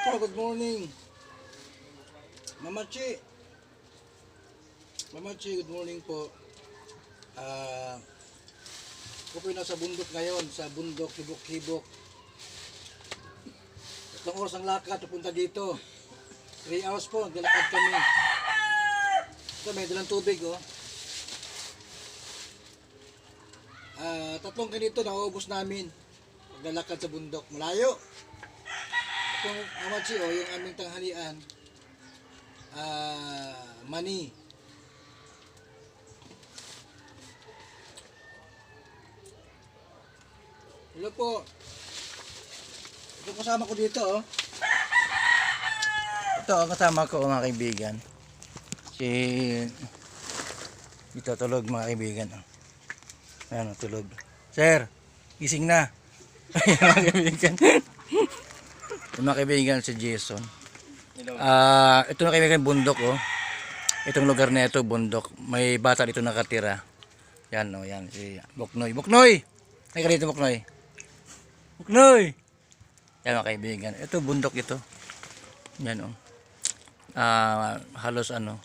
Po, good morning. Mama Chi. Mama Chi, good morning po. Ako po nasa bundok ngayon, sa bundok, Hibok-Hibok. 3 oras ang lakad, pupunta dito. 3 hours po, naglalakad kami. Ito, may dalang tubig, oh. 3 ganito, nauubos namin. Naglalakad sa bundok, malayo. Itong Mama Chi, oh, yung aming tanghalian. Mani. Hello po. Ito kasama ko dito, oh. Ito ang kasama ko, mga kaibigan. Si dito tulog, mga kaibigan, oh. Ayan, tulog. Sir, gising na. Ayan, mga kaibigan. Mga kaibigan, si Jason. Ito na kaibigan, bundok, oh. Itong lugar na ito, bundok. May bata dito nakatira. Yan, oh, yan, si Buknoy. Buknoy! Ay ka dito, Buknoy. Buknoy! Yan, mga kaibigan. Ito, bundok ito. Yan, oh. Halos ano,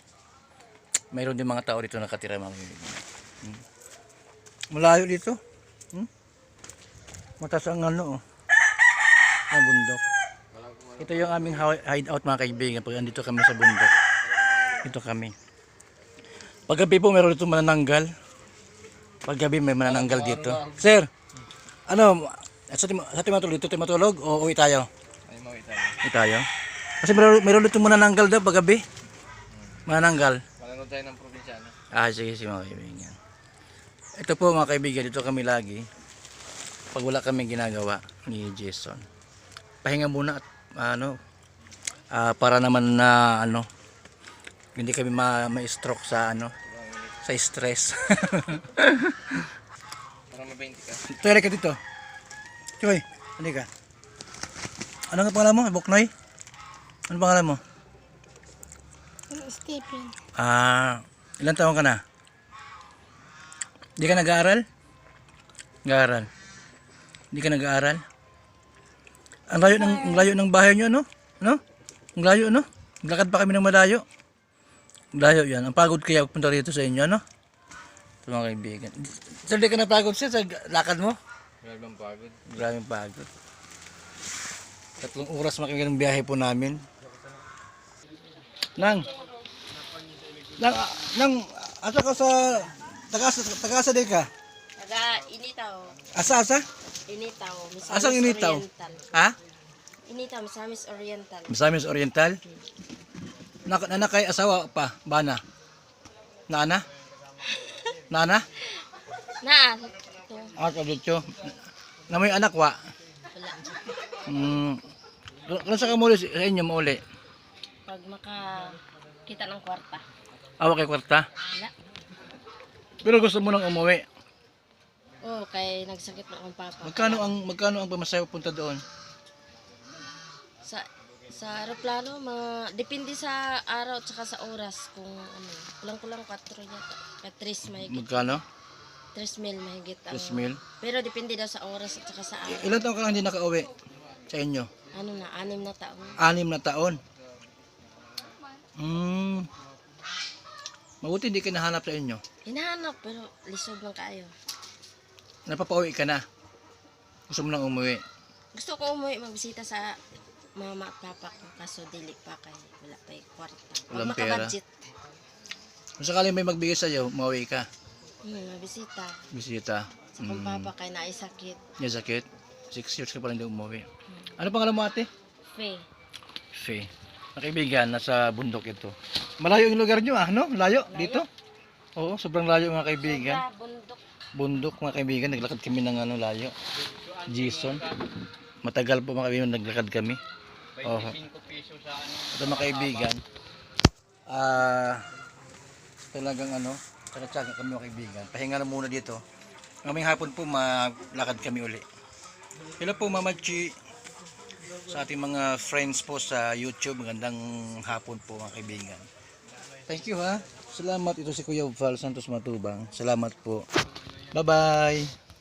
mayroon din mga tao dito nakatira, mga kaibigan. Malayo dito. Mataas ang ano, oh. Ang bundok. Ito yung aming hideout, mga kaibigan. Pag andito kami sa bundok, ito kami. Paggabi po meron dito manananggal. Paggabi may manananggal dito. Sir, ano, sa timatulog dito, timatulog o uwi tayo? Ay, mauwi tayo. Uwi tayo? Kasi meron dito manananggal daw paggabi. Manananggal. Manonood tayo ng probinsyano. Sige, mga kaibigan. Ito po, mga kaibigan, dito kami lagi. Pag wala kami ginagawa ni Jason. Pahinga muna at para naman na hindi kami ma-stroke sa sa stress. Para ma-20 ka. Tuloy ka dito. Choy, hindi ka. Ano nga pangalan mo? Buknoy? Ano pangalan mo? Stephen. Ilan taon ka na? Hindi ka nag-aaral? Nag-aaral. Hindi ka nag-aaral? Ang layo ng bahay nyo, ano? Ano? Ang layo, ano? Naglakad pa kami ng malayo. Ang layo yan. Ang pagod kaya punta rito sa inyo, ano? Ito, mga kaibigan. Sir, di ka napagod siya sa lakad mo? Grabang pagod. Grabing pagod. 3 oras makikita ng biyahe po namin. Nang, asa ka sa, tagasa di ka? Initaw. Asa? Initaw. Asang initaw? Ha? Initaw, Misamis Oriental. Misamis Oriental? Nanakay asawa pa, bana? Naana? Naana? Naa. Kadito. Na may anak wa? Wala. Kung sa kamuli sa inyo mauli? Pag makakita ng kwarta. Awa kay kwarta? Wala. Pero gusto mo nang umuwi. Oo, kay nagsakit na akong papa. Magkano ang pamasahe punta doon? Sa aeroplano, depende sa araw at saka sa oras. Kung kulang-kulang 4 yata. 3 mahigit. Magkano? 3,000 mahigit. 3,000? Pero depende daw sa oras at saka sa araw. Ilan taon ka lang hindi nakauwi sa inyo? 6 na taon. 6 na taon. Mabuti hindi ka nahanap sa inyo. Hinahanap pero lisod lang kayo. Napapauwi ka na. Gusto mo nang umuwi. Gusto ko umuwi magbisita sa mama at papa ko kaso dili pa kay wala pa yung kwarta. Pag Walang pera. makabudget, Kung sakaling may magbigay sa iyo, mauwi ka. mabisita. Bisita. Sa kong papa kay naisakit. May sakit. 6 years ka pa lang hindi umuwi. Ano pangalan mo, ate? Fe. Faye. Kaibigan, nasa bundok ito. Malayo yung lugar nyo, no? Layo, dito? Oo, sobrang layo, mga kaibigan. Sobra bundok. Bundok, mga kaibigan, naglakad kami ng layo. Jason. Matagal po, mga kaibigan, naglakad kami. Oh. Ito, mga kaibigan. Talagang tsaga kami, mga kaibigan. Pahinga na muna dito. Ngayong hapon po, maglakad kami uli. Hello po, Mama Chi. Sa ating mga friends po sa YouTube, magandang hapon po, mga kaibigan. Thank you, ha. Salamat. Ito si Kuya Val Santos Matubang. Salamat po. Bye-bye.